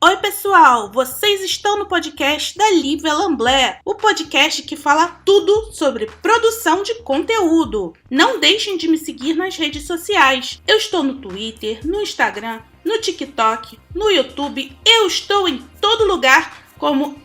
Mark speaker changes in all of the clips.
Speaker 1: Oi pessoal, vocês estão no podcast da Lívia Lamblé, o podcast que fala tudo sobre produção de conteúdo. Não deixem de me seguir nas redes sociais. Eu estou no Twitter, no Instagram, no TikTok, no YouTube. Eu estou em todo lugar como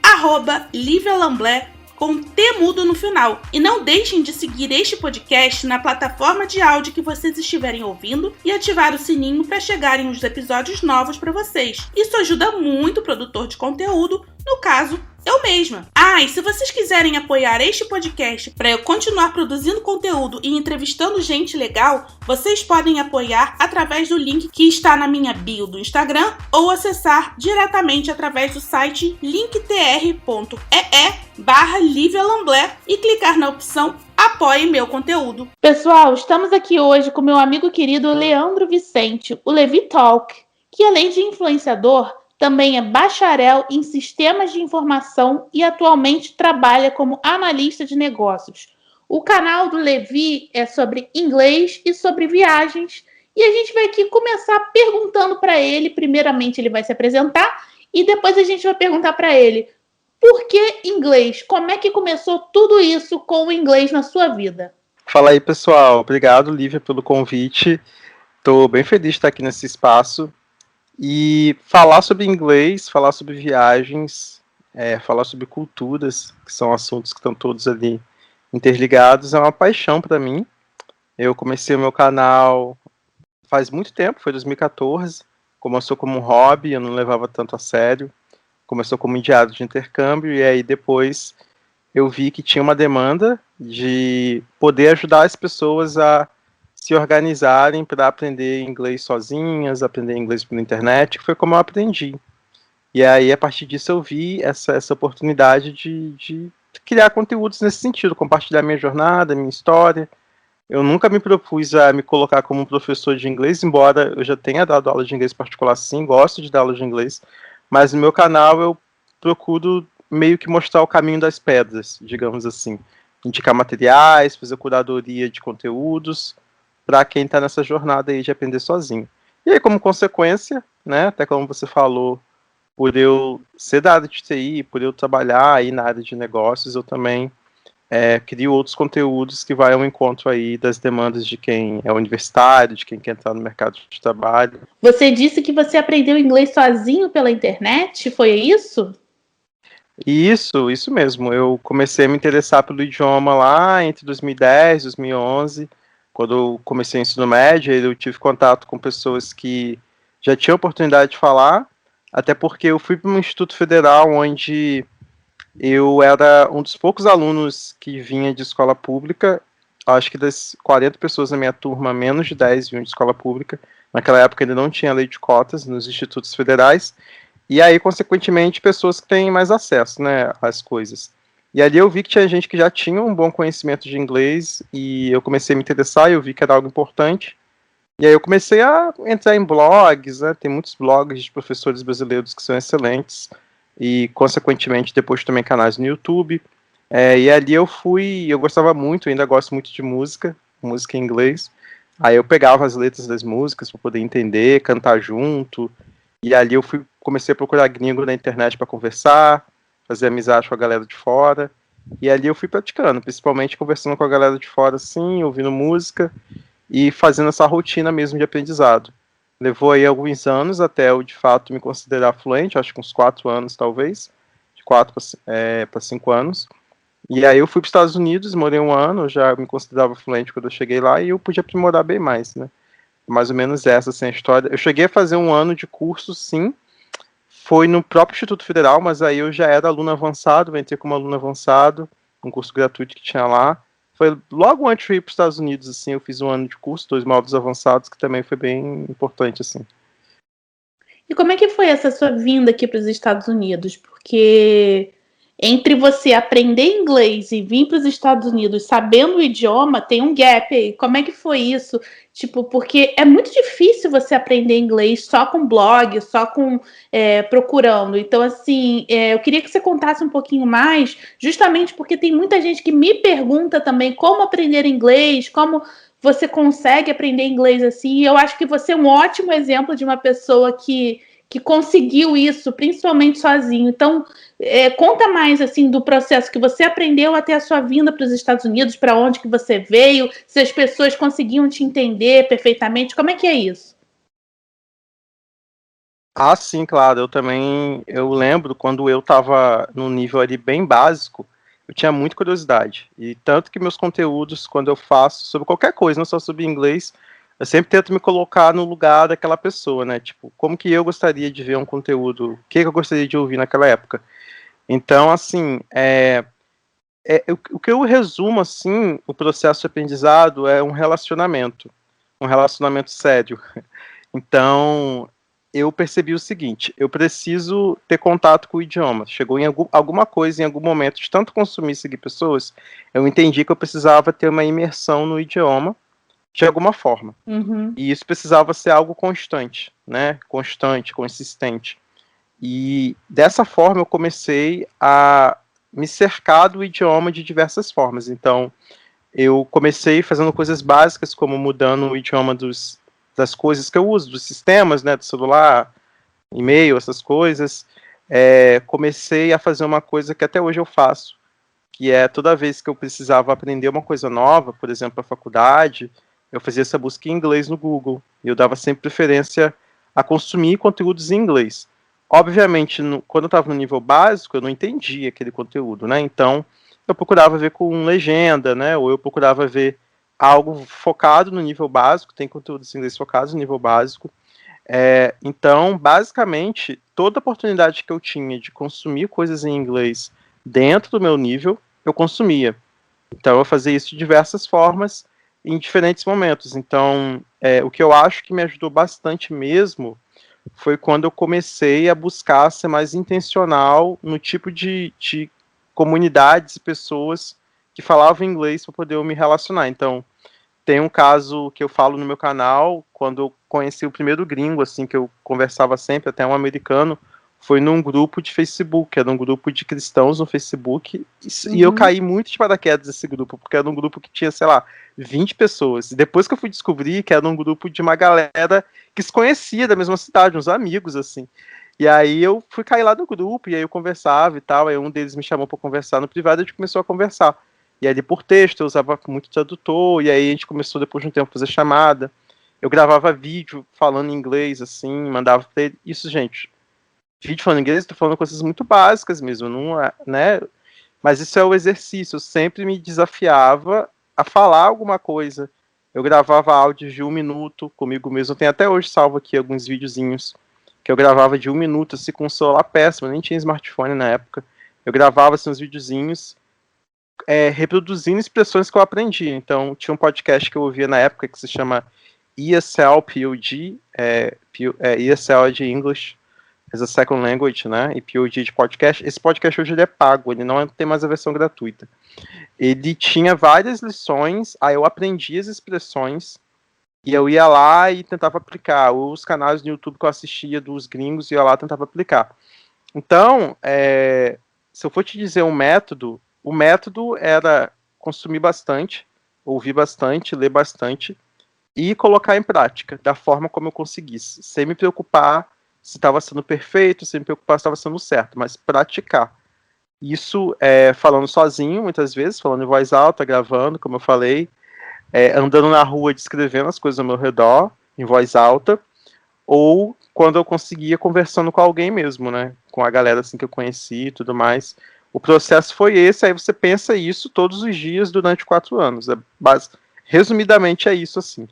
Speaker 1: @LíviaLamblé com T mudo no final. E não deixem de seguir este podcast na plataforma de áudio que vocês estiverem ouvindo e ativar o sininho para chegarem os episódios novos para vocês. Isso ajuda muito o produtor de conteúdo, no caso, eu mesma. E se vocês quiserem apoiar este podcast para eu continuar produzindo conteúdo e entrevistando gente legal, vocês podem apoiar através do link que está na minha bio do Instagram ou acessar diretamente através do site linktr.ee/LíviaLamblé e clicar na opção Apoie meu conteúdo. Pessoal, estamos aqui hoje com meu amigo querido Leandro Vicente, o Levi Talk, que além de influenciador, também é bacharel em sistemas de informação e atualmente trabalha como analista de negócios. O canal do Levi é sobre inglês e sobre viagens. E a gente vai aqui começar perguntando para ele. Primeiramente ele vai se apresentar e depois a gente vai perguntar para ele por que inglês? Como é que começou tudo isso com o inglês na sua vida?
Speaker 2: Fala aí, pessoal. Obrigado, Lívia, pelo convite. Estou bem feliz de estar aqui nesse espaço. E falar sobre inglês, falar sobre viagens, falar sobre culturas, que são assuntos que estão todos ali interligados, é uma paixão para mim. Eu comecei o meu canal faz muito tempo, foi 2014. Começou como um hobby, eu não levava tanto a sério. Começou como enviado de intercâmbio e aí depois eu vi que tinha uma demanda de poder ajudar as pessoas a se organizarem para aprender inglês sozinhas, aprender inglês pela internet, que foi como eu aprendi. E aí, a partir disso, eu vi essa oportunidade de criar conteúdos nesse sentido, compartilhar minha jornada, minha história. Eu nunca me propus a me colocar como um professor de inglês, embora eu já tenha dado aula de inglês particular, sim, gosto de dar aula de inglês, mas no meu canal eu procuro meio que mostrar o caminho das pedras, digamos assim. Indicar materiais, fazer curadoria de conteúdos, para quem está nessa jornada aí de aprender sozinho. E aí, como consequência, né, até como você falou, por eu ser da área de TI, por eu trabalhar aí na área de negócios, eu também crio outros conteúdos que vai ao encontro aí das demandas de quem é universitário, de quem quer entrar no mercado de trabalho.
Speaker 1: Você disse que você aprendeu inglês sozinho pela internet, foi isso?
Speaker 2: Isso mesmo. Eu comecei a me interessar pelo idioma lá entre 2010 e 2011, quando eu comecei o ensino médio. Eu tive contato com pessoas que já tinham oportunidade de falar, até porque eu fui para um instituto federal onde eu era um dos poucos alunos que vinha de escola pública. Acho que das 40 pessoas na minha turma, menos de 10 vinham de escola pública. Naquela época ainda não tinha lei de cotas nos institutos federais. E aí, consequentemente, pessoas que têm mais acesso, né, às coisas. E ali eu vi que tinha gente que já tinha um bom conhecimento de inglês, e eu comecei a me interessar, e eu vi que era algo importante. E aí eu comecei a entrar em blogs, né, tem muitos blogs de professores brasileiros que são excelentes, e consequentemente depois também canais no YouTube. E ali eu gostava muito, ainda gosto muito de música em inglês. Aí eu pegava as letras das músicas para poder entender, cantar junto. E ali eu comecei a procurar gringo na internet para conversar, fazer amizade com a galera de fora. E ali eu fui praticando, principalmente conversando com a galera de fora, assim, ouvindo música e fazendo essa rotina mesmo de aprendizado. Levou aí alguns anos até eu, de fato, me considerar fluente, acho que uns 4 anos, talvez, de 4 para 5 anos. E aí eu fui para os Estados Unidos, morei 1 ano, eu já me considerava fluente quando eu cheguei lá e eu pude aprimorar bem mais, né? Mais ou menos essa, assim, a história. Eu cheguei a fazer 1 ano de curso, sim, foi no próprio Instituto Federal, mas aí eu já era aluno avançado, eu entrei como aluno avançado, um curso gratuito que tinha lá. Foi logo antes de ir para os Estados Unidos, assim, eu fiz 1 ano de curso, 2 módulos avançados, que também foi bem importante, assim.
Speaker 1: E como é que foi essa sua vinda aqui para os Estados Unidos? Porque entre você aprender inglês e vir para os Estados Unidos sabendo o idioma, tem um gap aí. Como é que foi isso? Tipo, porque é muito difícil você aprender inglês só com blog, só com procurando. Então, assim, eu queria que você contasse um pouquinho mais, justamente porque tem muita gente que me pergunta também como aprender inglês, como você consegue aprender inglês assim. E eu acho que você é um ótimo exemplo de uma pessoa que que conseguiu isso, principalmente sozinho. Então, conta mais assim do processo que você aprendeu até a sua vinda para os Estados Unidos, para onde que você veio, se as pessoas conseguiam te entender perfeitamente, como é que é isso?
Speaker 2: Ah, sim, claro. Eu lembro quando eu estava no nível ali bem básico, eu tinha muita curiosidade. E tanto que meus conteúdos, quando eu faço sobre qualquer coisa, não só sobre inglês, eu sempre tento me colocar no lugar daquela pessoa, né? Tipo, como que eu gostaria de ver um conteúdo, o que eu gostaria de ouvir naquela época. Então, assim, o que eu resumo, assim, o processo de aprendizado é um relacionamento sério. Então, eu percebi o seguinte: eu preciso ter contato com o idioma. Chegou em alguma coisa, em algum momento, de tanto consumir e seguir pessoas, eu entendi que eu precisava ter uma imersão no idioma de alguma forma.
Speaker 1: Uhum.
Speaker 2: E isso precisava ser algo constante, né? Constante, consistente. E dessa forma eu comecei a me cercar do idioma de diversas formas. Então, eu comecei fazendo coisas básicas, como mudando o idioma das coisas que eu uso, dos sistemas, né, do celular, e-mail, essas coisas. Comecei a fazer uma coisa que até hoje eu faço, que é toda vez que eu precisava aprender uma coisa nova, por exemplo, a faculdade, eu fazia essa busca em inglês no Google, e eu dava sempre preferência a consumir conteúdos em inglês. Obviamente, quando eu estava no nível básico, eu não entendia aquele conteúdo, né? Então, eu procurava ver com legenda, né? Ou eu procurava ver algo focado no nível básico, tem conteúdos em inglês focados no nível básico. Então, basicamente, toda oportunidade que eu tinha de consumir coisas em inglês dentro do meu nível, eu consumia. Então, eu fazia isso de diversas formas, em diferentes momentos. Então, o que eu acho que me ajudou bastante mesmo foi quando eu comecei a buscar ser mais intencional no tipo de comunidades e pessoas que falavam inglês para poder eu me relacionar. Então, tem um caso que eu falo no meu canal, quando eu conheci o primeiro gringo, assim, que eu conversava sempre, até um americano, foi num grupo de Facebook, era um grupo de cristãos no Facebook, e eu caí muito de paraquedas nesse grupo, porque era um grupo que tinha, sei lá, 20 pessoas. E depois que eu fui descobrir que era um grupo de uma galera que se conhecia da mesma cidade, uns amigos, assim. E aí eu fui cair lá no grupo, e aí eu conversava e tal, aí um deles me chamou para conversar no privado, e a gente começou a conversar. E ali por texto, eu usava muito tradutor, e aí a gente começou depois de um tempo a fazer chamada. Eu gravava vídeo falando inglês, assim, mandava pra ele. Isso, gente, vídeo falando inglês, tô falando coisas muito básicas mesmo, não é, né? Mas isso é o exercício, eu sempre me desafiava a falar alguma coisa. Eu gravava áudios de 1 minuto comigo mesmo, eu tenho até hoje salvo aqui alguns videozinhos que eu gravava de 1 minuto, assim, com um celular péssimo, nem tinha smartphone na época. Eu gravava, assim, uns videozinhos, reproduzindo expressões que eu aprendi. Então, tinha um podcast que eu ouvia na época que se chama ESL POD, ESL de English as a Second Language, né, e POD de podcast. Esse podcast hoje ele é pago, ele não tem mais a versão gratuita. Ele tinha várias lições, aí eu aprendi as expressões, e eu ia lá e tentava aplicar. Os canais no YouTube que eu assistia dos gringos, ia lá e tentava aplicar. Então, se eu for te dizer um método, o método era consumir bastante, ouvir bastante, ler bastante e colocar em prática da forma como eu conseguisse, sem me preocupar se estava sendo perfeito, sem me preocupar se estava sendo certo, mas praticar. Isso falando sozinho, muitas vezes, falando em voz alta, gravando, como eu falei, andando na rua, descrevendo as coisas ao meu redor, em voz alta, ou quando eu conseguia conversando com alguém mesmo, né? Com a galera assim que eu conheci e tudo mais. O processo foi esse, aí você pensa isso todos os dias durante 4 anos. Resumidamente é isso, assim.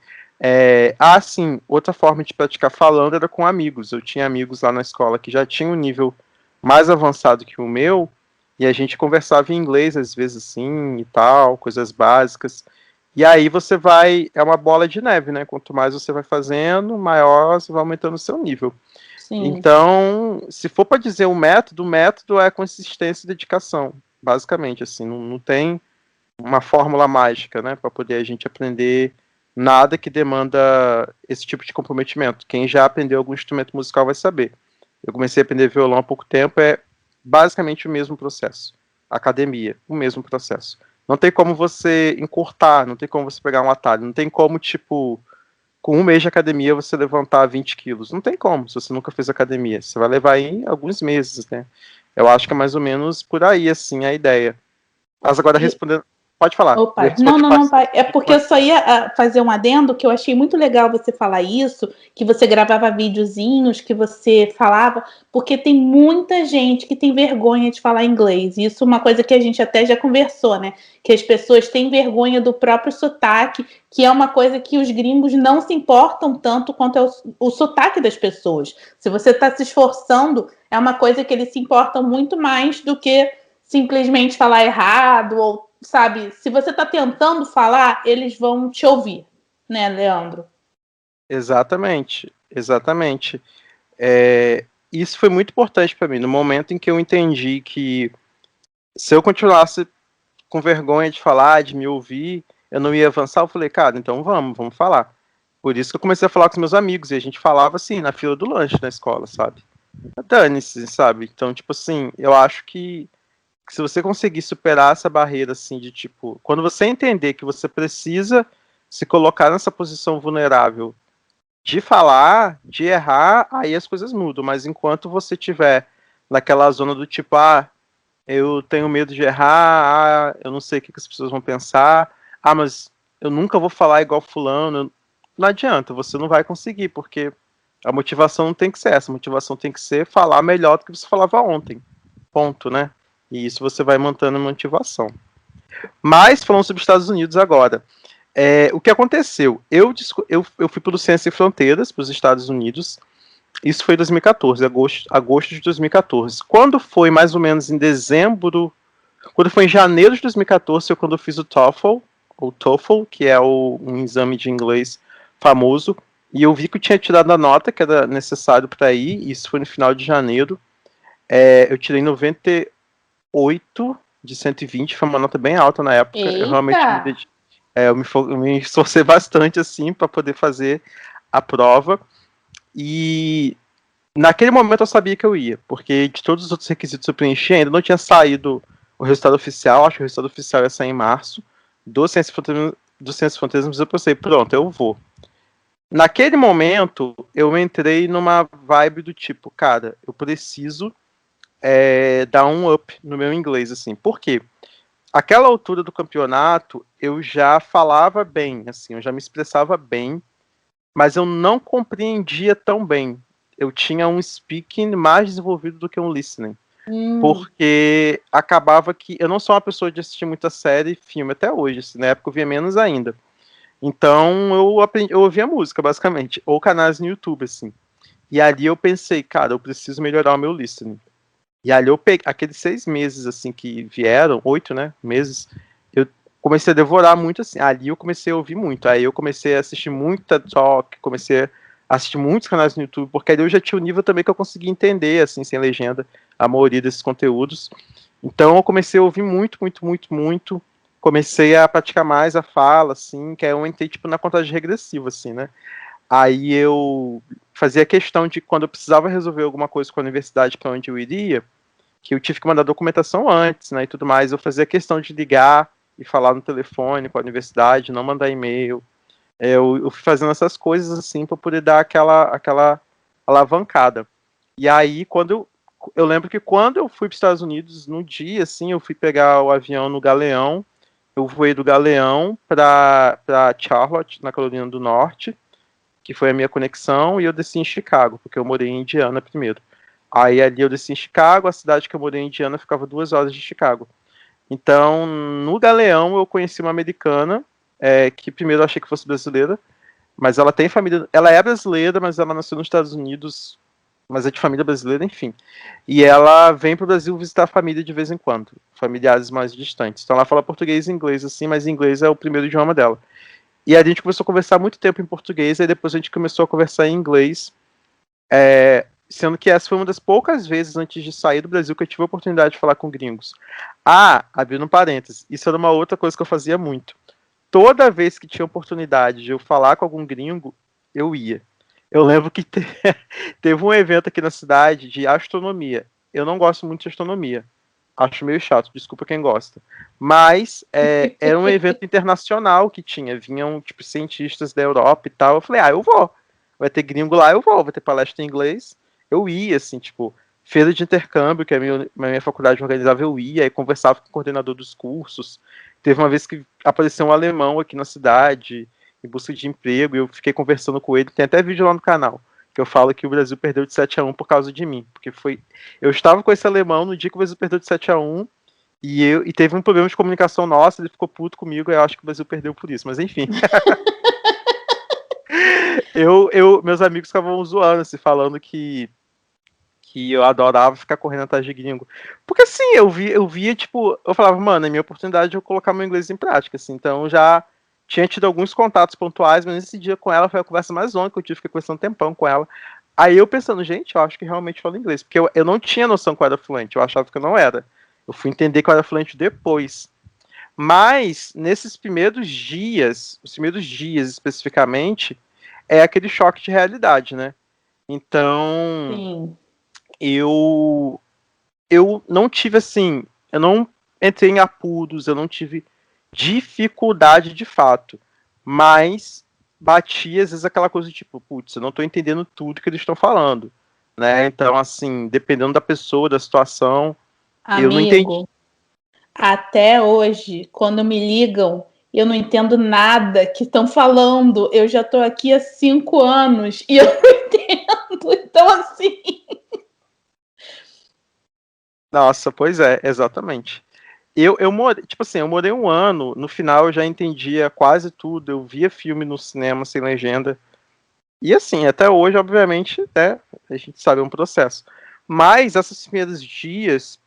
Speaker 2: Sim, outra forma de praticar falando era com amigos. Eu tinha amigos lá na escola que já tinham um nível mais avançado que o meu, e a gente conversava em inglês, às vezes assim, e tal, coisas básicas. E aí você vai, é uma bola de neve, né? Quanto mais você vai fazendo, maior você vai aumentando o seu nível.
Speaker 1: Sim.
Speaker 2: Então, se for para dizer o método é consistência e dedicação, basicamente, assim, não tem uma fórmula mágica, né, para poder a gente aprender nada que demanda esse tipo de comprometimento. Quem já aprendeu algum instrumento musical vai saber. Eu comecei a aprender violão há pouco tempo, é basicamente o mesmo processo. Academia, o mesmo processo. Não tem como você encurtar, não tem como você pegar um atalho, não tem como, tipo, com um mês de academia você levantar 20 quilos. Não tem como, se você nunca fez academia. Você vai levar aí alguns meses, né? Eu acho que é mais ou menos por aí, assim, a ideia. Mas agora respondendo... Pode falar.
Speaker 3: Opa, não, pai. É porque eu só ia fazer um adendo que eu achei muito legal você falar isso, que você gravava videozinhos, que você falava, porque tem muita gente que tem vergonha de falar inglês. Isso é uma coisa que a gente até já conversou, né? Que as pessoas têm vergonha do próprio sotaque, que é uma coisa que os gringos não se importam tanto quanto é o sotaque das pessoas. Se você está se esforçando, é uma coisa que eles se importam muito mais do que simplesmente falar errado ou, sabe, se você está tentando falar, eles vão te ouvir, né, Leandro?
Speaker 2: Exatamente. Isso foi muito importante para mim, no momento em que eu entendi que se eu continuasse com vergonha de falar, de me ouvir, eu não ia avançar. Eu falei, cara, então vamos falar. Por isso que eu comecei a falar com os meus amigos, e a gente falava assim, na fila do lanche na escola, sabe? Dane-se, sabe? Então, tipo assim, eu acho que se você conseguir superar essa barreira, assim, de tipo, quando você entender que você precisa se colocar nessa posição vulnerável de falar, de errar, aí as coisas mudam. Mas enquanto você tiver naquela zona do tipo, eu tenho medo de errar, eu não sei o que as pessoas vão pensar, mas eu nunca vou falar igual fulano, não adianta, você não vai conseguir, porque a motivação não tem que ser essa, a motivação tem que ser falar melhor do que você falava ontem, ponto, né? E isso você vai mantendo a motivação. Mas, falando sobre os Estados Unidos agora, o que aconteceu? Eu fui para o Ciências Sem Fronteiras, para os Estados Unidos, isso foi em 2014, agosto de 2014. Quando foi mais ou menos em dezembro, quando foi em janeiro de 2014, quando eu fiz o TOEFL, que é um exame de inglês famoso, e eu vi que eu tinha tirado a nota que era necessário para ir, isso foi no final de janeiro. Eu tirei 98 de 120, foi uma nota bem alta na época.
Speaker 3: Eita!
Speaker 2: Eu realmente eu me esforcei bastante assim para poder fazer a prova. E naquele momento eu sabia que eu ia, porque de todos os outros requisitos eu preenchi, ainda não tinha saído o resultado oficial, acho que o resultado oficial ia sair em março, do Ciências Fronteiras, mas eu pensei, pronto, eu vou. Naquele momento, eu entrei numa vibe do tipo, cara, eu preciso dar um up no meu inglês, assim, por quê? Aquela altura do campeonato, eu já falava bem, assim, eu já me expressava bem, mas eu não compreendia tão bem. Eu tinha um speaking mais desenvolvido do que um listening. Porque acabava que... Eu não sou uma pessoa de assistir muita série e filme até hoje. Assim, na época eu via menos ainda. Então eu ouvia música, basicamente. Ou canais no YouTube, assim. E ali eu pensei, cara, eu preciso melhorar o meu listening. E ali eu peguei... Aqueles 6 meses, assim, que vieram, 8, né, meses... comecei a devorar muito, assim, ali eu comecei a ouvir muito, aí eu comecei a assistir muita talk, comecei a assistir muitos canais no YouTube, porque ali eu já tinha um nível também que eu conseguia entender, assim, sem legenda, a maioria desses conteúdos. Então eu comecei a ouvir muito, comecei a praticar mais a fala, assim, que aí eu entrei, tipo, na contagem regressiva, assim, né. Aí eu fazia questão de, quando eu precisava resolver alguma coisa com a universidade para onde eu iria, que eu tive que mandar documentação antes, né, e tudo mais, eu fazia questão de ligar e falar no telefone com a universidade, não mandar e-mail. Eu fui fazendo essas coisas assim para poder dar aquela alavancada. E aí, eu lembro que quando eu fui para os Estados Unidos, no dia, assim, eu fui pegar o avião no Galeão, eu voei do Galeão para Charlotte, na Carolina do Norte, que foi a minha conexão, e eu desci em Chicago, porque eu morei em Indiana primeiro. Aí ali eu desci em Chicago, a cidade que eu morei em Indiana ficava 2 horas de Chicago. Então, no Galeão, eu conheci uma americana, que primeiro eu achei que fosse brasileira, mas ela tem família, ela é brasileira, mas ela nasceu nos Estados Unidos, mas é de família brasileira, enfim. E ela vem para o Brasil visitar a família de vez em quando, familiares mais distantes. Então ela fala português e inglês, assim, mas inglês é o primeiro idioma dela. E a gente começou a conversar muito tempo em português, e depois a gente começou a conversar em inglês, sendo que essa foi uma das poucas vezes antes de sair do Brasil que eu tive a oportunidade de falar com gringos. Abrindo um parênteses, isso era uma outra coisa que eu fazia muito. Toda vez que tinha oportunidade de eu falar com algum gringo, eu ia. Eu lembro que teve um evento aqui na cidade de astronomia. Eu não gosto muito de astronomia, acho meio chato, desculpa quem gosta. Mas era um evento internacional que vinham tipo, cientistas da Europa e tal. Eu falei, eu vou. Vai ter gringo lá, eu vou. Vai ter palestra em inglês. Eu ia, assim, tipo, feira de intercâmbio, que a minha faculdade organizava, eu ia, aí conversava com o coordenador dos cursos. Teve uma vez que apareceu um alemão aqui na cidade, em busca de emprego, e eu fiquei conversando com ele. Tem até vídeo lá no canal, que eu falo que o Brasil perdeu de 7-1 por causa de mim. Porque eu estava com esse alemão no dia que o Brasil perdeu de 7-1, e teve um problema de comunicação nosso, ele ficou puto comigo, e eu acho que o Brasil perdeu por isso, mas enfim. Meus amigos ficavam zoando, assim, falando que eu adorava ficar correndo atrás de gringo. Porque assim, eu via, tipo, eu falava, mano, é minha oportunidade de eu colocar meu inglês em prática, assim, então eu já tinha tido alguns contatos pontuais, mas nesse dia com ela foi a conversa mais longa que eu tive, fiquei conversando um tempão com ela. Aí eu pensando, gente, eu acho que realmente falo inglês, porque eu não tinha noção que eu era fluente, eu achava que eu não era. Eu fui entender que eu era fluente depois. Mas, nesses primeiros dias, os primeiros dias especificamente, é aquele choque de realidade, né? Então,
Speaker 3: Sim.
Speaker 2: eu não tive assim, eu não entrei em apuros, eu não tive dificuldade de fato, mas batia às vezes aquela coisa tipo, putz, eu não tô entendendo tudo que eles estão falando, né? Então, assim, dependendo da pessoa, da situação, eu não entendi.
Speaker 3: Amigo, até hoje, quando me ligam, eu não entendo nada que estão falando. Eu já estou aqui há 5 anos e eu não entendo. Então, assim.
Speaker 2: Nossa, pois é, exatamente. Eu morei, tipo assim, eu morei um ano, no final eu já entendia quase tudo, eu via filme no cinema sem legenda. E assim, até hoje, obviamente, né, a gente sabe, é um processo. Mas esses primeiros dias,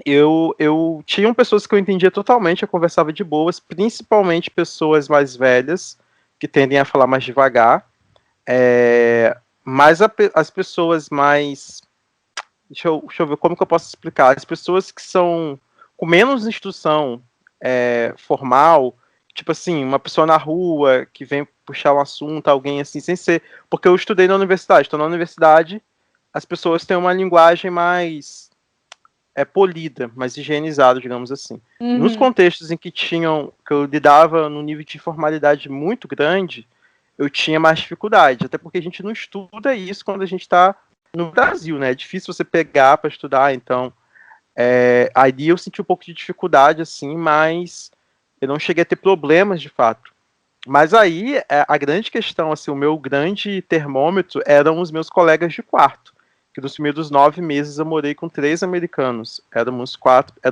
Speaker 2: eu tinham pessoas que eu entendia totalmente, eu conversava de boas, principalmente pessoas mais velhas, que tendem a falar mais devagar. Mas as pessoas mais. Deixa eu ver como que eu posso explicar. As pessoas que são com menos instrução formal, tipo assim, uma pessoa na rua que vem puxar um assunto, alguém assim, sem ser. Porque eu estudei na universidade, então na universidade as pessoas têm uma linguagem mais polida, mais higienizada, digamos assim. Nos
Speaker 3: Uhum.
Speaker 2: contextos em que eu lidava num nível de informalidade muito grande, eu tinha mais dificuldade, até porque a gente não estuda isso quando a gente está no Brasil, né? É difícil você pegar para estudar, então aí eu senti um pouco de dificuldade, assim, mas eu não cheguei a ter problemas de fato. Mas aí a grande questão, assim, o meu grande termômetro eram os meus colegas de quarto. Que nos primeiros 9 meses eu morei com 3 americanos. Eram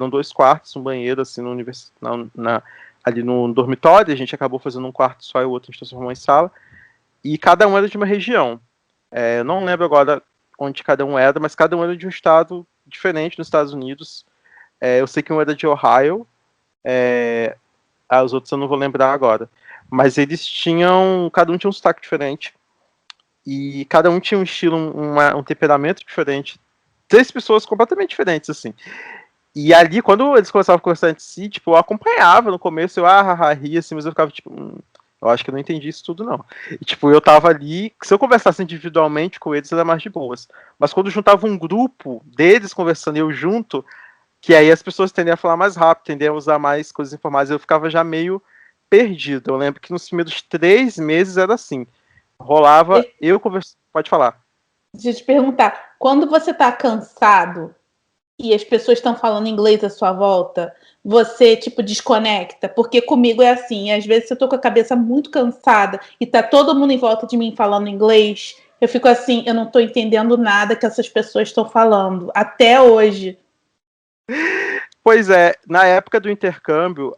Speaker 2: 2 quartos, um banheiro, assim, ali no dormitório. A gente acabou fazendo um quarto só e o outro a gente transformou em sala. E cada um era de uma região. Eu não lembro agora onde cada um era, mas cada um era de um estado diferente nos Estados Unidos. Eu sei que um era de Ohio, os outros eu não vou lembrar agora. Mas cada um tinha um sotaque diferente. E cada um tinha um estilo, um temperamento diferente. 3 pessoas completamente diferentes, assim. E ali, quando eles começavam a conversar entre si, tipo, eu acompanhava no começo, eu ria, assim, mas eu ficava, tipo, eu acho que eu não entendi isso tudo, não. E, tipo, eu tava ali, se eu conversasse individualmente com eles, era mais de boas. Mas quando juntava um grupo deles conversando e eu junto, que aí as pessoas tendem a falar mais rápido, tendem a usar mais coisas informais, eu ficava já meio perdido. Eu lembro que nos primeiros 3 meses era assim. Rolava, pode falar.
Speaker 3: Deixa eu te perguntar, quando você está cansado e as pessoas estão falando inglês à sua volta, você, tipo, desconecta? Porque comigo é assim, às vezes eu tô com a cabeça muito cansada e tá todo mundo em volta de mim falando inglês, eu fico assim, eu não tô entendendo nada que essas pessoas estão falando, até hoje.
Speaker 2: Pois é, na época do intercâmbio,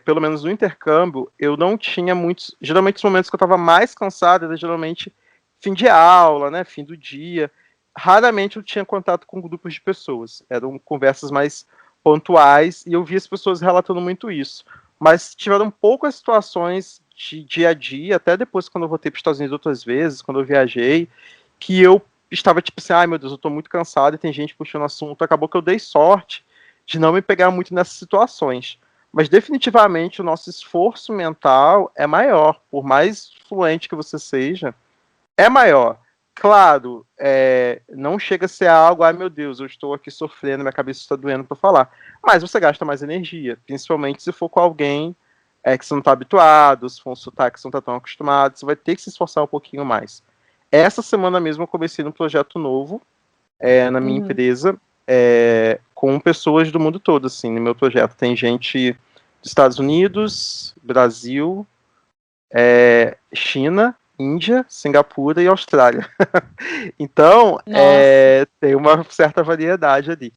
Speaker 2: pelo menos no intercâmbio, eu não tinha muitos. Geralmente, os momentos que eu estava mais cansado era geralmente fim de aula, né? Fim do dia. Raramente eu tinha contato com grupos de pessoas. Eram conversas mais pontuais e eu via as pessoas relatando muito isso. Mas tiveram poucas situações de dia a dia, até depois, quando eu voltei para os Estados Unidos outras vezes, quando eu viajei, que eu estava tipo assim: ai meu Deus, eu estou muito cansado e tem gente puxando assunto. Acabou que eu dei sorte de não me pegar muito nessas situações. Mas definitivamente o nosso esforço mental é maior. Por mais fluente que você seja, é maior. claro, não chega a ser algo, ai meu Deus, eu estou aqui sofrendo, minha cabeça está doendo para falar. Mas você gasta mais energia, principalmente se for com alguém que você não está habituado, se for um sotaque que você não está tão acostumado, você vai ter que se esforçar um pouquinho mais. Essa semana mesmo eu comecei num projeto novo na minha empresa, com pessoas do mundo todo, assim, no meu projeto. Tem gente dos Estados Unidos, Brasil, China, Índia, Singapura e Austrália. Então, tem uma certa variedade ali.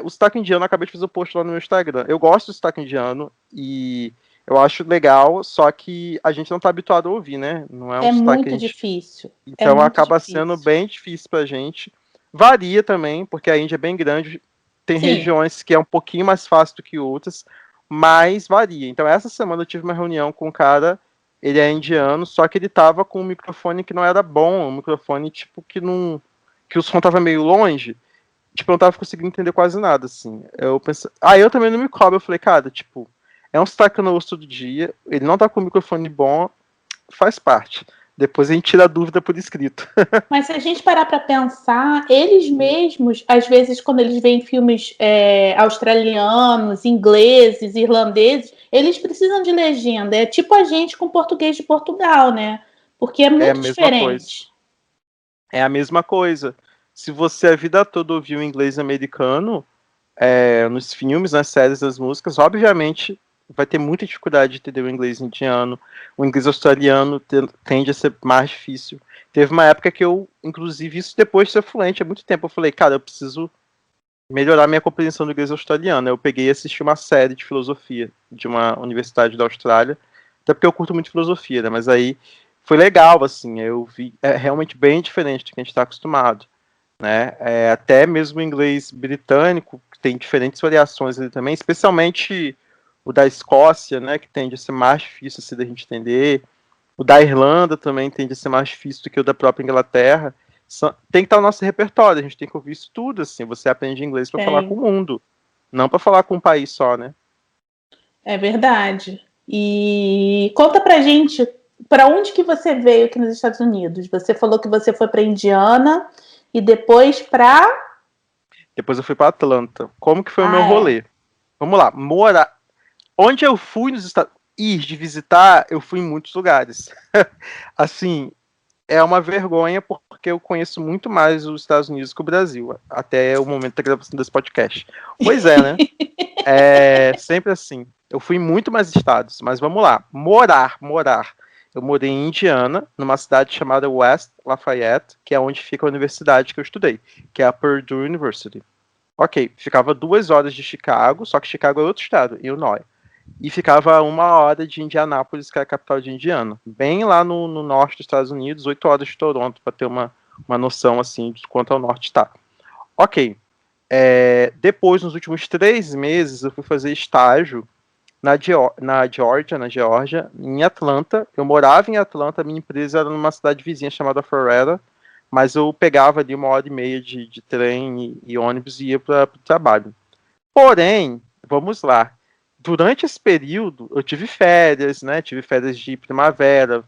Speaker 2: O sotaque indiano, eu acabei de fazer um post lá no meu Instagram. Eu gosto do sotaque indiano e eu acho legal, só que a gente não está habituado a ouvir, né? Não é um sotaque
Speaker 3: muito difícil.
Speaker 2: Então acaba sendo bem difícil pra gente. Varia também, porque a Índia é bem grande, tem regiões que é um pouquinho mais fácil do que outras, mas varia. Então essa semana eu tive uma reunião com um cara, ele é indiano, só que ele tava com um microfone que não era bom, um microfone tipo que o som tava meio longe, tipo, eu não tava conseguindo entender quase nada, assim. Eu pensei, eu também não me cobro, eu falei, cara, tipo, é um sotaque que eu não ouço todo dia, ele não tá com um microfone bom, faz parte. Depois a gente tira a dúvida por escrito.
Speaker 3: Mas se a gente parar para pensar, eles mesmos, às vezes, quando eles veem filmes australianos, ingleses, irlandeses, eles precisam de legenda. É tipo a gente com português de Portugal, né? Porque é muito diferente.
Speaker 2: É a mesma coisa. Se você a vida toda ouviu inglês americano, nos filmes, nas séries, nas músicas, obviamente vai ter muita dificuldade de entender o inglês indiano. O inglês australiano tende a ser mais difícil. Teve uma época que eu, inclusive, isso depois de ser fluente, há muito tempo, eu falei, cara, eu preciso melhorar minha compreensão do inglês australiano. Eu peguei e assisti uma série de filosofia de uma universidade da Austrália, até porque eu curto muito filosofia, né? Mas aí foi legal, assim, eu vi, realmente bem diferente do que a gente está acostumado, né? Até mesmo o inglês britânico, que tem diferentes variações ali também, especialmente o da Escócia, né, que tende a ser mais difícil assim, da gente entender. O da Irlanda também tende a ser mais difícil do que o da própria Inglaterra. Tem que estar no nosso repertório, a gente tem que ouvir isso tudo, assim. Você aprende inglês para falar com o mundo, não para falar com um país só, né?
Speaker 3: É verdade. E conta pra gente, para onde que você veio aqui nos Estados Unidos? Você falou que você foi para Indiana e depois para...
Speaker 2: Depois eu fui para Atlanta. Como que foi o meu rolê? Vamos lá, onde eu fui nos Estados Unidos, de visitar, eu fui em muitos lugares. Assim, é uma vergonha porque eu conheço muito mais os Estados Unidos que o Brasil, até o momento da gravação desse podcast. Pois é, né? Sempre assim. Eu fui em muito mais estados, mas vamos lá. Morar. Eu morei em Indiana, numa cidade chamada West Lafayette, que é onde fica a universidade que eu estudei, que é a Purdue University. Ok, ficava 2 horas de Chicago, só que Chicago é outro estado, Illinois. E ficava 1 hora de Indianápolis, que é a capital de Indiana. Bem lá no norte dos Estados Unidos, 8 horas de Toronto, para ter uma noção assim de quanto ao norte está. Ok. Depois, nos últimos 3 meses, eu fui fazer estágio na Geórgia, em Atlanta. Eu morava em Atlanta, minha empresa era numa cidade vizinha chamada Florida, mas eu pegava ali 1h30 de trem e ônibus e ia para o trabalho. Porém, vamos lá, durante esse período eu tive férias, né? Tive férias de primavera,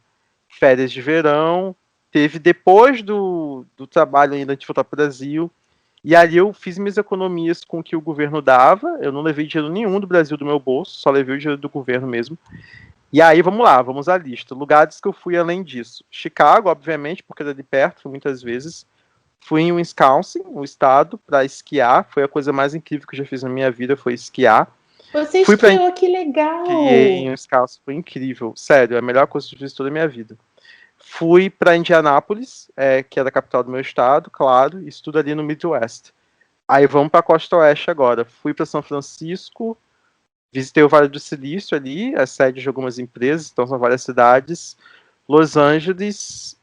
Speaker 2: férias de verão, teve depois do trabalho ainda de voltar para o Brasil, e ali eu fiz minhas economias com o que o governo dava. Eu não levei dinheiro nenhum do Brasil do meu bolso, só levei o dinheiro do governo mesmo. E aí, vamos à lista. Lugares que eu fui além disso. Chicago, obviamente, porque era de perto, muitas vezes. Fui em Wisconsin, um estado, para esquiar. Foi a coisa mais incrível que eu já fiz na minha vida, foi esquiar.
Speaker 3: Você esquiou, que legal!
Speaker 2: Esquiei em Wisconsin, foi incrível. Sério, é a melhor coisa que eu fiz toda a minha vida. Fui para Indianápolis, que é a capital do meu estado, claro, e estudo ali no Midwest. Aí vamos para a Costa Oeste agora. Fui para São Francisco, visitei o Vale do Silício ali, a sede de algumas empresas, então são várias cidades. Los Angeles,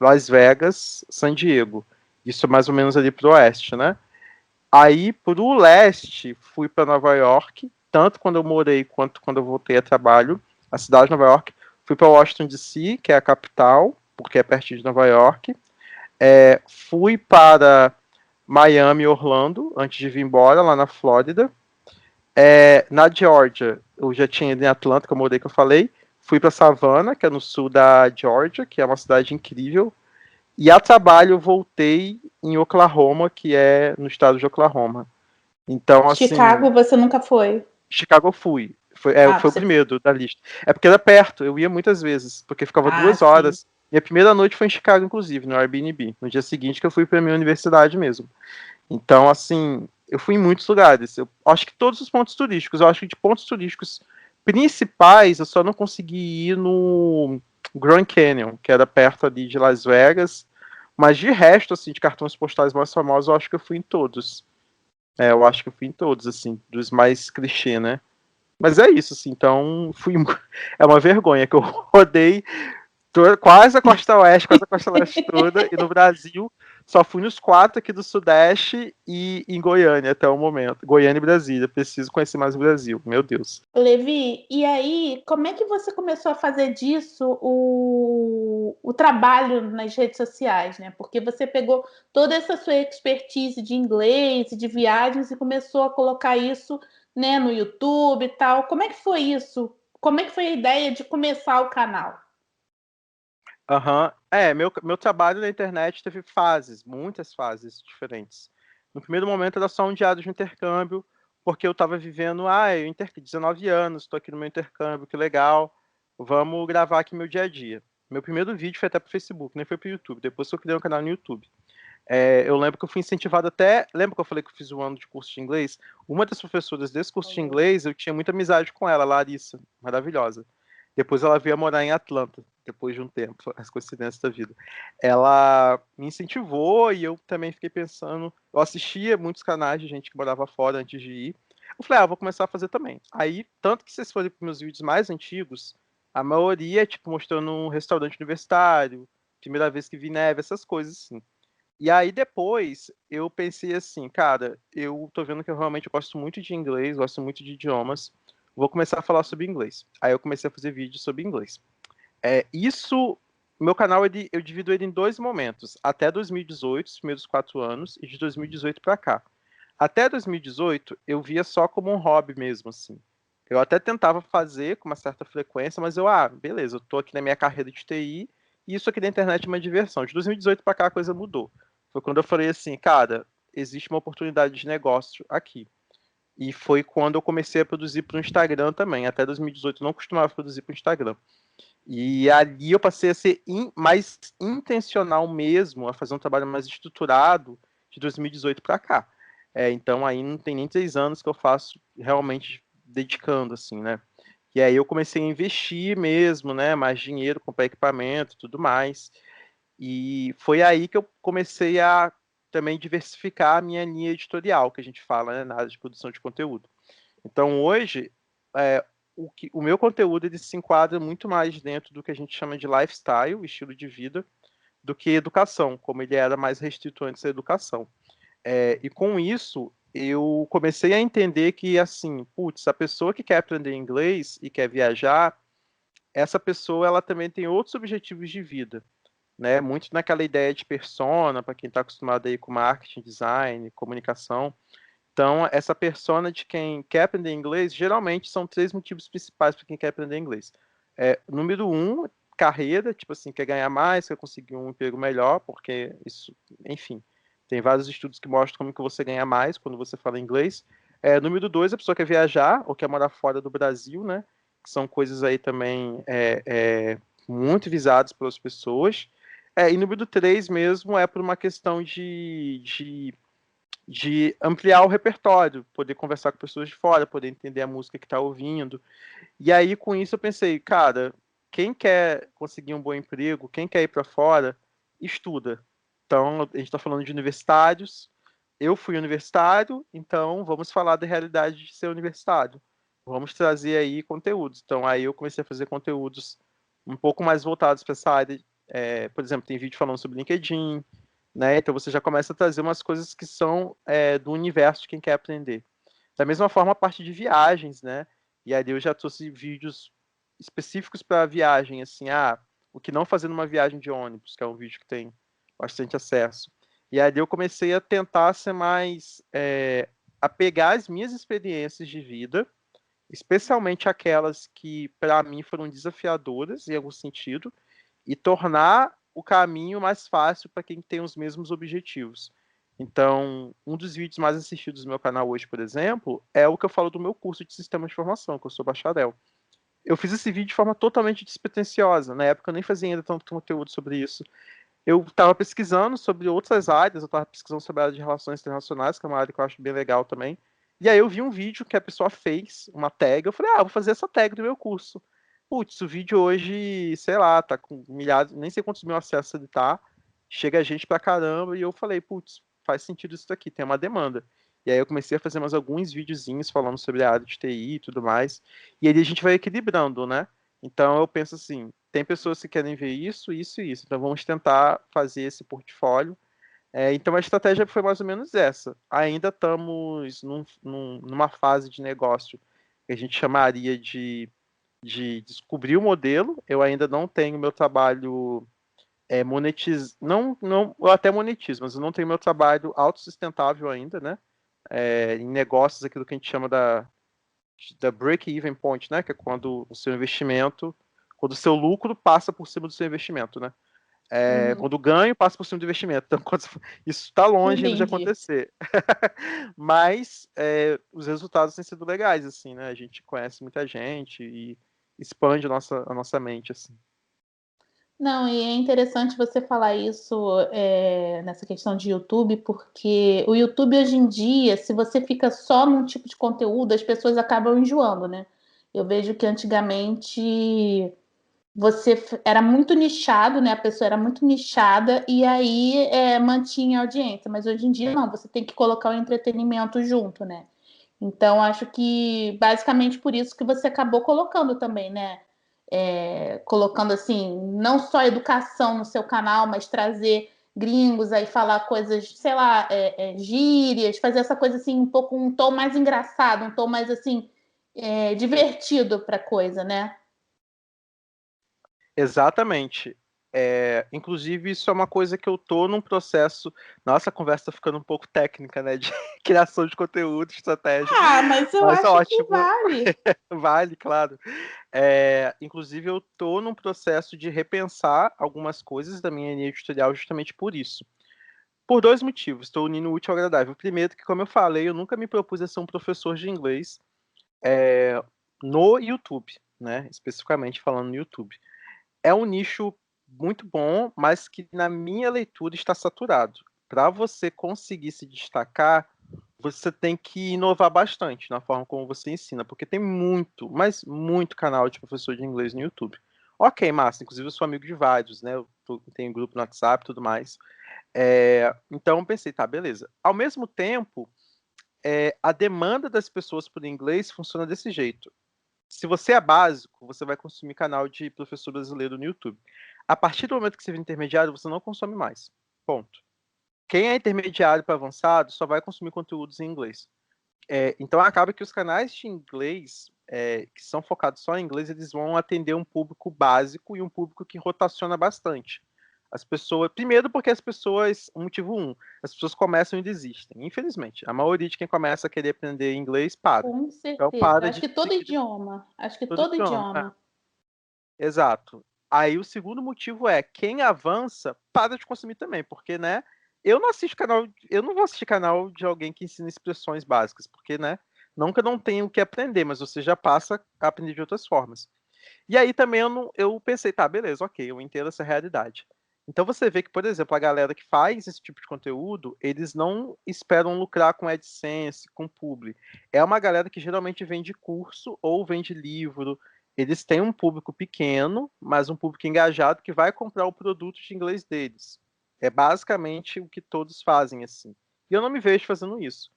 Speaker 2: Las Vegas, San Diego. Isso mais ou menos ali para o oeste, né? Aí, para o leste, fui para Nova York, tanto quando eu morei quanto quando eu voltei a trabalho, a cidade de Nova York. Fui para Washington, D.C., que é a capital, porque é pertinho de Nova York. Fui para Miami e Orlando, antes de vir embora, lá na Flórida. Na Geórgia, eu já tinha ido em Atlanta, que eu morei, que eu falei. fui para Savannah, que é no sul da Georgia, que é uma cidade incrível. E a trabalho eu voltei em Oklahoma, que é no estado de Oklahoma. Então, assim,
Speaker 3: Chicago você nunca foi?
Speaker 2: Chicago eu fui. Foi o
Speaker 3: Você...
Speaker 2: primeiro da lista. É porque era perto, eu ia muitas vezes, porque ficava
Speaker 3: Ah,
Speaker 2: 2 horas.
Speaker 3: sim.
Speaker 2: Minha primeira noite foi em Chicago, inclusive, no Airbnb. No dia seguinte que eu fui para minha universidade mesmo. Então, assim, eu fui em muitos lugares. Eu acho que todos os pontos turísticos. Eu acho que de pontos turísticos principais, eu só não consegui ir no Grand Canyon, que era perto ali de Las Vegas. Mas de resto, assim, de cartões postais mais famosos, eu acho que eu fui em todos. Eu acho que eu fui em todos, assim, dos mais clichê, né? Mas é isso, assim, então fui. É uma vergonha que eu rodei quase a costa oeste, quase a costa leste toda, e no Brasil só fui nos 4 aqui do Sudeste e em Goiânia até o momento. Goiânia e Brasília. Preciso conhecer mais o Brasil, meu Deus.
Speaker 3: Levi, e aí, como é que você começou a fazer disso o trabalho nas redes sociais, né? Porque você pegou toda essa sua expertise de inglês e de viagens e começou a colocar isso, né, no YouTube e tal. Como é que foi isso? Como é que foi a ideia de começar o canal?
Speaker 2: Aham. Meu trabalho na internet teve fases, muitas fases diferentes. No primeiro momento era só um diário de intercâmbio, porque eu estava vivendo, 19 anos, estou aqui no meu intercâmbio, que legal, vamos gravar aqui meu dia a dia. Meu primeiro vídeo foi até pro Facebook, nem foi pro YouTube, depois que eu criei um canal no YouTube. Eu lembro que eu fui incentivado até. Lembra que eu falei que eu fiz um ano de curso de inglês? Uma das professoras desse curso de inglês, eu tinha muita amizade com ela, Larissa, maravilhosa. Depois ela veio morar em Atlanta, depois de um tempo, as coincidências da vida. Ela me incentivou e eu também fiquei pensando. Eu assistia muitos canais de gente que morava fora antes de ir. Eu falei, vou começar a fazer também. Aí, tanto que se vocês forem para meus vídeos mais antigos, a maioria é tipo mostrando um restaurante universitário, primeira vez que vi neve, essas coisas assim. E aí depois eu pensei assim, cara, eu tô vendo que eu realmente gosto muito de inglês, gosto muito de idiomas, vou começar a falar sobre inglês. Aí eu comecei a fazer vídeos sobre inglês. Isso, meu canal eu divido ele em 2 momentos, até 2018, os primeiros 4 anos, e de 2018 para cá. Até 2018 eu via só como um hobby mesmo, assim. Eu até tentava fazer com uma certa frequência, mas beleza, eu tô aqui na minha carreira de TI e isso aqui da internet é uma diversão. De 2018 para cá a coisa mudou. Foi quando eu falei assim, cara, existe uma oportunidade de negócio aqui. E foi quando eu comecei a produzir para o Instagram também. Até 2018 eu não costumava produzir para o Instagram. E ali eu passei a ser mais intencional mesmo, a fazer um trabalho mais estruturado de 2018 para cá. Então aí não tem nem 3 anos que eu faço realmente dedicando, assim, né? E aí eu comecei a investir mesmo, né? Mais dinheiro, comprar equipamento e tudo mais. E foi aí que eu comecei a também diversificar a minha linha editorial, que a gente fala, né, na área de produção de conteúdo. Então hoje, é, o meu conteúdo ele se enquadra muito mais dentro do que a gente chama de lifestyle, estilo de vida, do que educação, como ele era mais restrito antes da educação. E com isso, eu comecei a entender que, assim, putz, a pessoa que quer aprender inglês e quer viajar, essa pessoa ela também tem outros objetivos de vida, né? Muito naquela ideia de persona, para quem está acostumado aí com marketing, design, comunicação. Então, essa persona de quem quer aprender inglês, geralmente são 3 motivos principais para quem quer aprender inglês. Número 1, carreira, tipo assim, quer ganhar mais, quer conseguir um emprego melhor, porque isso, enfim, tem vários estudos que mostram como que você ganha mais quando você fala inglês. Número 2, a pessoa quer viajar ou quer morar fora do Brasil, né? Que são coisas aí também muito visadas pelas pessoas. E número 3 mesmo é por uma questão de ampliar o repertório, poder conversar com pessoas de fora, poder entender a música que está ouvindo. E aí, com isso, eu pensei, cara, quem quer conseguir um bom emprego, quem quer ir para fora, estuda. Então, a gente está falando de universitários. Eu fui universitário, então vamos falar da realidade de ser universitário. Vamos trazer aí conteúdos. Então, aí eu comecei a fazer conteúdos um pouco mais voltados para essa área. Por exemplo, tem vídeo falando sobre LinkedIn, né? Então você já começa a trazer umas coisas que são do universo de quem quer aprender. Da mesma forma, a parte de viagens, né? E ali eu já trouxe vídeos específicos para viagem, assim, o que não fazer numa viagem de ônibus, que é um vídeo que tem bastante acesso. E ali eu comecei a tentar ser mais, a pegar as minhas experiências de vida, especialmente aquelas que, para mim, foram desafiadoras em algum sentido, e tornar o caminho mais fácil para quem tem os mesmos objetivos. Então, um dos vídeos mais assistidos do meu canal hoje, por exemplo, é o que eu falo do meu curso de Sistema de Informação, que eu sou bacharel. Eu fiz esse vídeo de forma totalmente despretensiosa. Na época eu nem fazia ainda tanto conteúdo sobre isso. Eu estava pesquisando sobre outras áreas, eu estava pesquisando sobre a área de relações internacionais, que é uma área que eu acho bem legal também. E aí eu vi um vídeo que a pessoa fez, uma tag, eu falei, vou fazer essa tag do meu curso. Putz, o vídeo hoje, sei lá, tá com milhares, nem sei quantos mil acessos ele tá, chega gente pra caramba, e eu falei, putz, faz sentido isso daqui, tem uma demanda. E aí eu comecei a fazer mais alguns videozinhos falando sobre a área de TI e tudo mais, e aí a gente vai equilibrando, né? Então eu penso assim, tem pessoas que querem ver isso, isso e isso, então vamos tentar fazer esse portfólio. Então a estratégia foi mais ou menos essa. Ainda estamos numa fase de negócio que a gente chamaria de descobrir o modelo. Eu ainda não tenho meu trabalho não, eu até monetizo, mas eu não tenho meu trabalho autossustentável ainda, né? Em negócios, aquilo que a gente chama da break-even point, né? Que é quando o seu investimento, quando o seu lucro passa por cima do seu investimento, né? Quando o ganho passa por cima do investimento. Então, isso está longe ainda de acontecer. Mas os resultados têm sido legais, assim, né? A gente conhece muita gente e expande a nossa mente, assim.
Speaker 3: Não, e é interessante você falar isso nessa questão de YouTube, porque o YouTube hoje em dia, se você fica só num tipo de conteúdo, as pessoas acabam enjoando, né? Eu vejo que antigamente era muito nichado, né? A pessoa era muito nichada e aí mantinha a audiência, mas hoje em dia não, você tem que colocar o entretenimento junto, né? Então, acho que basicamente por isso que você acabou colocando também, né? Colocando assim, não só educação no seu canal, mas trazer gringos aí, falar coisas, sei lá, gírias, fazer essa coisa assim, um tom mais engraçado, um tom mais assim, divertido pra coisa, né?
Speaker 2: Exatamente. Inclusive, isso é uma coisa que eu tô num processo. Nossa, a conversa tá ficando um pouco técnica, né? De criação de conteúdo, estratégia.
Speaker 3: Mas eu
Speaker 2: Mas
Speaker 3: acho que
Speaker 2: ótimo.
Speaker 3: vale.
Speaker 2: Vale, claro. Inclusive, eu tô num processo de repensar algumas coisas da minha linha editorial justamente por isso. Por dois motivos, estou unindo o útil ao agradável. Primeiro, que como eu falei, eu nunca me propus a ser um professor de inglês no YouTube, né? Especificamente falando no YouTube. É um nicho muito bom, mas que na minha leitura está saturado. Para você conseguir se destacar, você tem que inovar bastante na forma como você ensina, porque tem muito, mas muito canal de professor de inglês no YouTube. Ok, massa, inclusive eu sou amigo de vários, né? Eu tenho grupo no WhatsApp e tudo mais. Então eu pensei, tá, beleza. Ao mesmo tempo, a demanda das pessoas por inglês funciona desse jeito. Se você é básico, você vai consumir canal de professor brasileiro no YouTube. A partir do momento que você vira intermediário, você não consome mais. Ponto. Quem é intermediário para avançado só vai consumir conteúdos em inglês. Então acaba que os canais de inglês, que são focados só em inglês, eles vão atender um público básico e um público que rotaciona bastante. As pessoas, primeiro porque as pessoas, motivo um, as pessoas começam e desistem. Infelizmente, a maioria de quem começa a querer aprender inglês para.
Speaker 3: Com
Speaker 2: Então
Speaker 3: certeza.
Speaker 2: para
Speaker 3: Acho
Speaker 2: de
Speaker 3: que todo
Speaker 2: seguir
Speaker 3: idioma. Acho que
Speaker 2: todo
Speaker 3: todo
Speaker 2: idioma.
Speaker 3: idioma.
Speaker 2: Exato. Aí o segundo motivo é quem avança para de consumir também, porque, né? Eu não vou assistir canal de alguém que ensina expressões básicas, porque, né? Nunca não tenho o que aprender, mas você já passa a aprender de outras formas. E aí também eu pensei, tá, beleza, ok, eu entendo essa realidade. Então você vê que, por exemplo, a galera que faz esse tipo de conteúdo, eles não esperam lucrar com AdSense, com publi. É uma galera que geralmente vende curso ou vende livro. Eles têm um público pequeno, mas um público engajado que vai comprar o produto de inglês deles. É basicamente o que todos fazem assim. E eu não me vejo fazendo isso.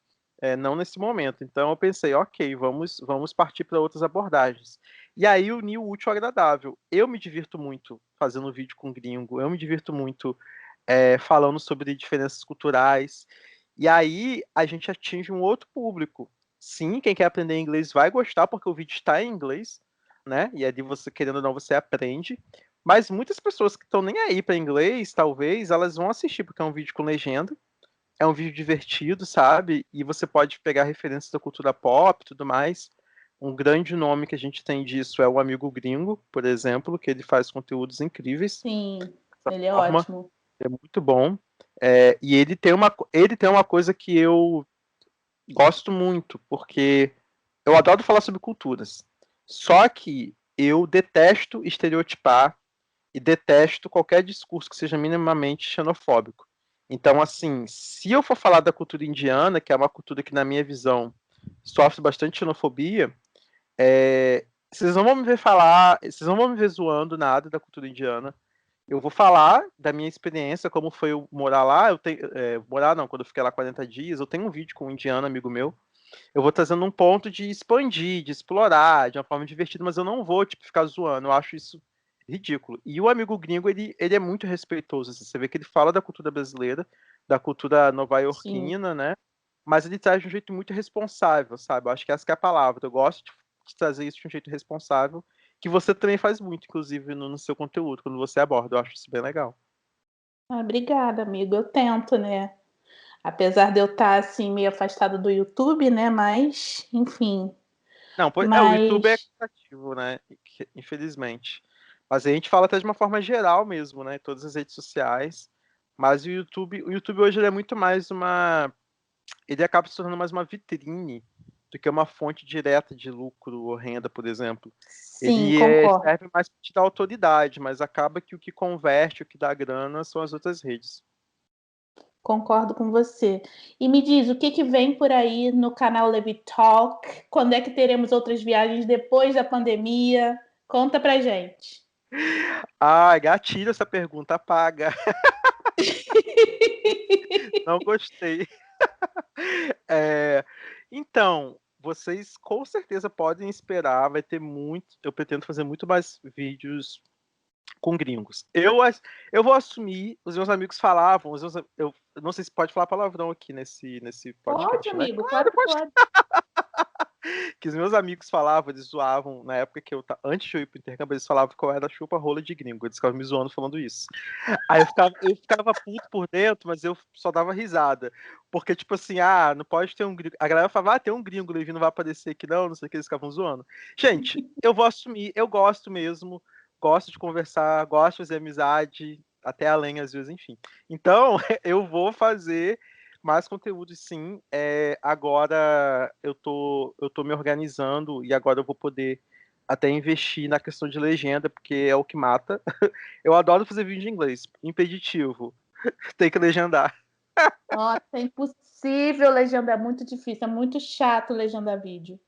Speaker 2: Não nesse momento. Então eu pensei, ok, vamos partir para outras abordagens. E aí uni o útil ao agradável. Eu me divirto muito fazendo vídeo com gringo, eu me divirto muito falando sobre diferenças culturais. E aí a gente atinge um outro público. Sim, quem quer aprender inglês vai gostar, porque o vídeo está em inglês, né? E ali você, querendo ou não, você aprende. Mas muitas pessoas que estão nem aí para inglês, talvez, elas vão assistir, porque é um vídeo com legenda. É um vídeo divertido, sabe? E você pode pegar referências da cultura pop e tudo mais. Um grande nome que a gente tem disso é o Amigo Gringo, por exemplo, que ele faz conteúdos incríveis.
Speaker 3: Sim,
Speaker 2: Dessa
Speaker 3: ele é
Speaker 2: forma,
Speaker 3: ótimo.
Speaker 2: é muito bom. E ele tem uma coisa que eu gosto muito, porque eu adoro falar sobre culturas. Só que eu detesto estereotipar e detesto qualquer discurso que seja minimamente xenofóbico. Então, assim, se eu for falar da cultura indiana, que é uma cultura que, na minha visão, sofre bastante xenofobia, vocês não vão me ver falar, vocês não vão me ver zoando nada da cultura indiana. Eu vou falar da minha experiência, como foi eu morar lá. Morar não, quando eu fiquei lá 40 dias, eu tenho um vídeo com um indiano, amigo meu. Eu vou trazendo um ponto de expandir, de explorar, de uma forma divertida, mas eu não vou, tipo, ficar zoando. Eu acho isso ridículo. E o amigo gringo, ele é muito respeitoso. Assim, você vê que ele fala da cultura brasileira, da cultura
Speaker 3: Sim.
Speaker 2: nova-iorquina, né? Mas ele traz de um jeito muito responsável, sabe? Eu acho que essa que é a palavra. Eu gosto de trazer isso de um jeito responsável, que você também faz muito, inclusive, no seu conteúdo, quando você aborda. Eu acho isso bem legal.
Speaker 3: Ah, obrigada, amigo. Eu tento, né? Apesar de eu estar assim meio afastada do YouTube, né? Mas, enfim.
Speaker 2: Não, o YouTube é
Speaker 3: Mas,
Speaker 2: cansativo, né? Infelizmente. Mas a gente fala até de uma forma geral mesmo, né? Todas as redes sociais. Mas o YouTube hoje ele é muito mais uma. Ele acaba se tornando mais uma vitrine do que uma fonte direta de lucro ou renda, por exemplo.
Speaker 3: sim,
Speaker 2: Ele
Speaker 3: concordo.
Speaker 2: serve mais para te dar autoridade, mas acaba que o que converte, o que dá grana são as outras redes.
Speaker 3: Concordo com você. E me diz, o que que vem por aí no canal Levi Talk? Quando é que teremos outras viagens depois da pandemia? Conta pra gente.
Speaker 2: Ah, gatilho essa pergunta paga. Não gostei. É, então, vocês com certeza podem esperar, vai ter muito. Eu pretendo fazer muito mais vídeos com gringos. Eu vou assumir, os meus amigos falavam, eu não sei se pode falar palavrão aqui nesse
Speaker 3: Pode,
Speaker 2: podcast, né?
Speaker 3: amigo, claro que pode.
Speaker 2: Que os meus amigos falavam, eles zoavam, na época que antes de eu ir pro intercâmbio, eles falavam que eu era chupa-rola de gringo, eles ficavam me zoando falando isso. Aí eu ficava puto por dentro, mas eu só dava risada. Porque, tipo assim, não pode ter um gringo. A galera falava, tem um gringo, o Levi não vai aparecer aqui, não sei o que, eles ficavam zoando. Gente, eu vou assumir, eu gosto mesmo, gosto de conversar, gosto de fazer amizade, até além, às vezes, enfim. Então, eu vou fazer mais conteúdo, sim. Agora eu tô me organizando e agora eu vou poder até investir na questão de legenda, porque é o que mata. Eu adoro fazer vídeo em inglês. Impeditivo. Tem que legendar.
Speaker 3: Nossa, é impossível legendar, é muito difícil, é muito chato legendar vídeo.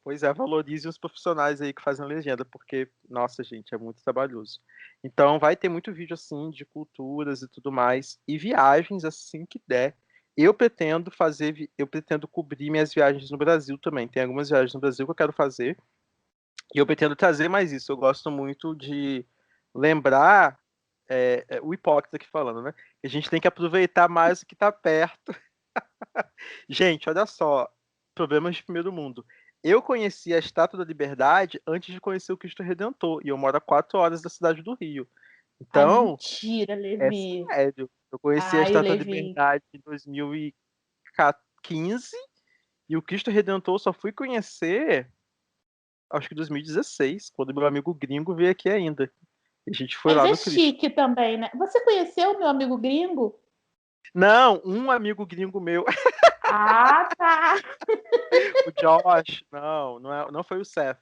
Speaker 2: Pois é, valorize os profissionais aí que fazem legenda, porque, nossa, gente, é muito trabalhoso. Então, vai ter muito vídeo assim de culturas e tudo mais, e viagens assim que der. Eu pretendo cobrir minhas viagens no Brasil também. Tem algumas viagens no Brasil que eu quero fazer, e eu pretendo trazer mais isso. Eu gosto muito de lembrar o hipócrita aqui falando, né? Que a gente tem que aproveitar mais o que está perto. Gente, olha só, problemas de primeiro mundo. Eu conheci a Estátua da Liberdade antes de conhecer o Cristo Redentor, e eu moro a 4 horas da cidade do Rio.
Speaker 3: Ai,
Speaker 2: Então,
Speaker 3: mentira,
Speaker 2: é
Speaker 3: Levi.
Speaker 2: sério. Eu conheci a
Speaker 3: Ai,
Speaker 2: Estátua da
Speaker 3: Levi.
Speaker 2: Liberdade em 2015 e o Cristo Redentor eu só fui conhecer, acho que em 2016, quando meu amigo gringo veio aqui ainda. E a gente foi
Speaker 3: Mas
Speaker 2: lá
Speaker 3: é
Speaker 2: no Cristo.
Speaker 3: chique também, né? Você conheceu o meu amigo gringo?
Speaker 2: Não, um amigo gringo meu,
Speaker 3: Ah, tá.
Speaker 2: o Josh, não foi o Seth.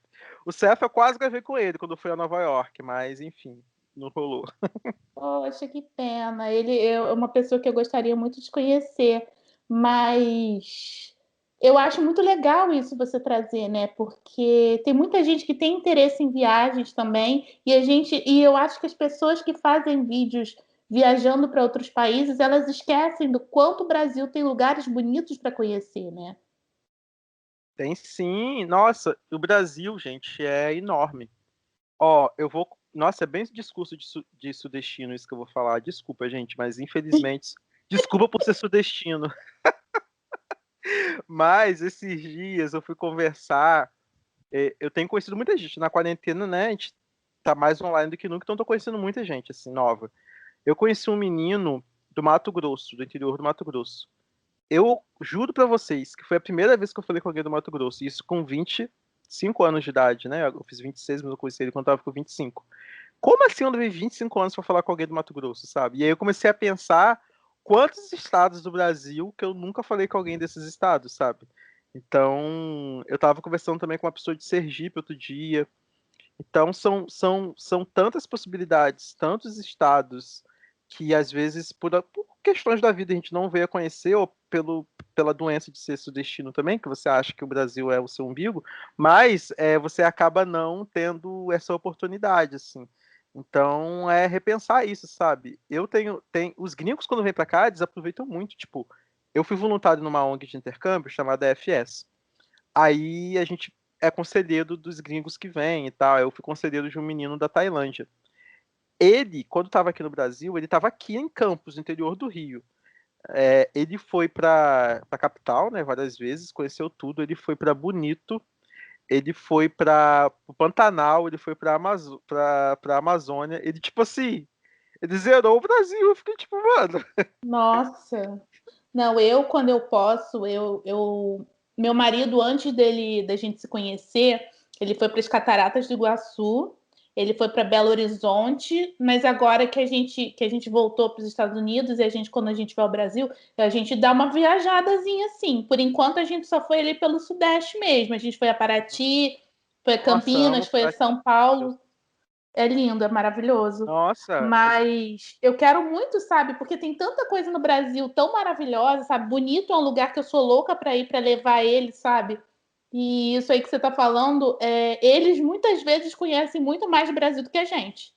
Speaker 2: O Seth eu quase gravei com ele quando eu fui a Nova York, mas enfim, não rolou.
Speaker 3: Poxa, que pena. Ele é uma pessoa que eu gostaria muito de conhecer, mas eu acho muito legal isso você trazer, né? Porque tem muita gente que tem interesse em viagens também, e eu acho que as pessoas que fazem vídeos viajando para outros países, elas esquecem do quanto o Brasil tem lugares bonitos para conhecer, né?
Speaker 2: Tem sim, nossa, o Brasil, gente, é enorme. Ó, eu vou. Nossa, é bem esse discurso de sudestino isso que eu vou falar. Desculpa, gente, mas infelizmente. Desculpa por ser sudestino. Mas esses dias eu fui conversar. Eu tenho conhecido muita gente. Na quarentena, né? A gente tá mais online do que nunca, então eu tô conhecendo muita gente, assim, nova. Eu conheci um menino do Mato Grosso, do interior do Mato Grosso. Eu juro pra vocês que foi a primeira vez que eu falei com alguém do Mato Grosso, isso com 25 anos de idade, né? Eu fiz 26, mas eu conheci ele quando eu tava com 25. Como assim eu levei 25 anos pra falar com alguém do Mato Grosso, sabe? E aí eu comecei a pensar quantos estados do Brasil que eu nunca falei com alguém desses estados, sabe? Então, eu tava conversando também com uma pessoa de Sergipe outro dia. Então, são tantas possibilidades, tantos estados que às vezes, por questões da vida, a gente não veio a conhecer, ou pela doença de ser sudestino também, que você acha que o Brasil é o seu umbigo, mas você acaba não tendo essa oportunidade, assim. Então, é repensar isso, sabe? Os gringos, quando vêm para cá, eles aproveitam muito. Tipo, eu fui voluntário numa ONG de intercâmbio chamada FS. Aí a gente é conselheiro dos gringos que vêm e tal. Eu fui conselheiro de um menino da Tailândia. Ele, quando estava aqui no Brasil, ele estava aqui em Campos, no interior do Rio. Ele foi para a capital, né, várias vezes, conheceu tudo. Ele foi para Bonito, ele foi para o Pantanal, ele foi para a Amazônia. Ele, tipo assim, ele zerou o Brasil. Eu fiquei tipo, mano.
Speaker 3: Nossa. Não, quando eu posso, meu marido, antes da gente se conhecer, ele foi para as Cataratas do Iguaçu, ele foi para Belo Horizonte, mas agora que a gente voltou para os Estados Unidos e quando a gente vai ao Brasil, a gente dá uma viajadazinha assim. Por enquanto a gente só foi ali pelo Sudeste mesmo. A gente foi a Paraty, foi a
Speaker 2: Nossa,
Speaker 3: Campinas,
Speaker 2: amo
Speaker 3: foi a São Paulo. É lindo, é maravilhoso.
Speaker 2: Nossa,
Speaker 3: Mas eu quero muito, sabe? Porque tem tanta coisa no Brasil tão maravilhosa, sabe? Bonito é um lugar que eu sou louca para ir para levar ele, sabe? E isso aí que você tá falando, eles muitas vezes conhecem muito mais do Brasil do que a gente.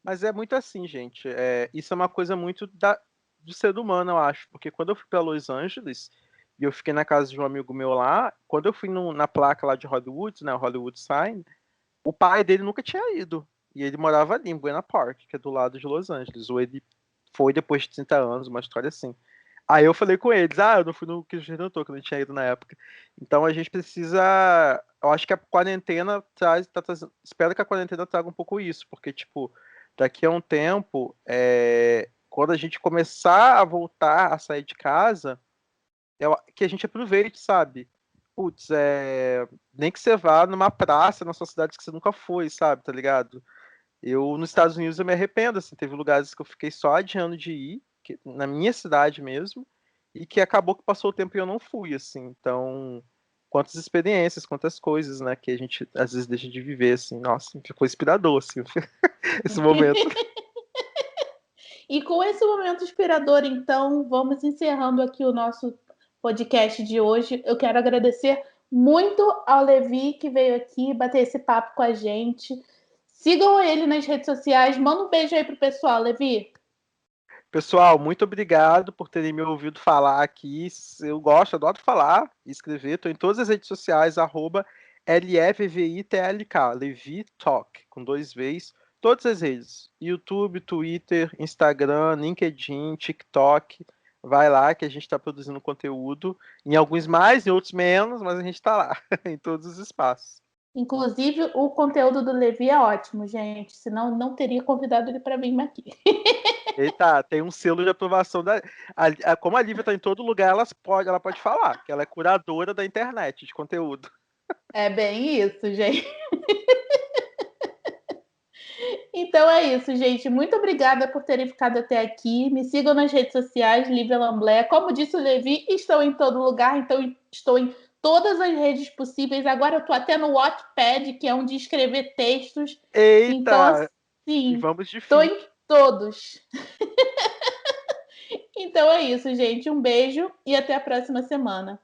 Speaker 2: mas é muito assim, gente. Isso é uma coisa muito do ser humano, eu acho. Porque quando eu fui para Los Angeles e eu fiquei na casa de um amigo meu lá, quando eu fui na placa lá de Hollywood, né, o Hollywood Sign, o pai dele nunca tinha ido. E ele morava ali em Buena Park, que é do lado de Los Angeles. Ou ele foi depois de 30 anos, uma história assim. Aí eu falei com eles, eu não fui no Cristo Redentor, que eu não tinha ido na época. Então a gente precisa. Eu acho que a quarentena espero que a quarentena traga um pouco isso, porque, tipo, daqui a um tempo, quando a gente começar a voltar a sair de casa, que a gente aproveite, sabe? Putz, nem que você vá numa praça na sua cidade que você nunca foi, sabe? Tá ligado? Nos Estados Unidos, eu me arrependo, assim, teve lugares que eu fiquei só adiando de ir, na minha cidade mesmo, e que acabou que passou o tempo e eu não fui, assim. Então, quantas experiências, quantas coisas, né, que a gente às vezes deixa de viver, assim. Nossa, ficou inspirador, assim, esse momento.
Speaker 3: E com esse momento inspirador, então, vamos encerrando aqui o nosso podcast de hoje. Eu quero agradecer muito ao Levi que veio aqui bater esse papo com a gente. Sigam ele nas redes sociais. Manda um beijo aí pro pessoal, Levi.
Speaker 2: Pessoal, muito obrigado por terem me ouvido falar aqui. Eu gosto, adoro falar e escrever. Estou em todas as redes sociais, LEVVITLK, Levi Talk, com 2 Vs. Todas as redes. YouTube, Twitter, Instagram, LinkedIn, TikTok. Vai lá que a gente está produzindo conteúdo. Em alguns mais, em outros menos, mas a gente está lá, em todos os espaços.
Speaker 3: Inclusive, o conteúdo do Levi é ótimo, gente. Senão, não teria convidado ele para vir aqui.
Speaker 2: Eita, tem um selo de aprovação como a Lívia está em todo lugar, ela pode falar que ela é curadora da internet de conteúdo.
Speaker 3: É bem isso, gente. Então é isso, gente. Muito obrigada por terem ficado até aqui. Me sigam nas redes sociais, Lívia Lamblé. Como disse o Levi, estou em todo lugar, então estou em todas as redes possíveis. Agora eu estou até no Wattpad, que é onde escrever textos. Então,
Speaker 2: Eita! E
Speaker 3: assim,
Speaker 2: vamos de
Speaker 3: estou
Speaker 2: fim.
Speaker 3: em todos. Então é isso, gente. Um beijo e até a próxima semana.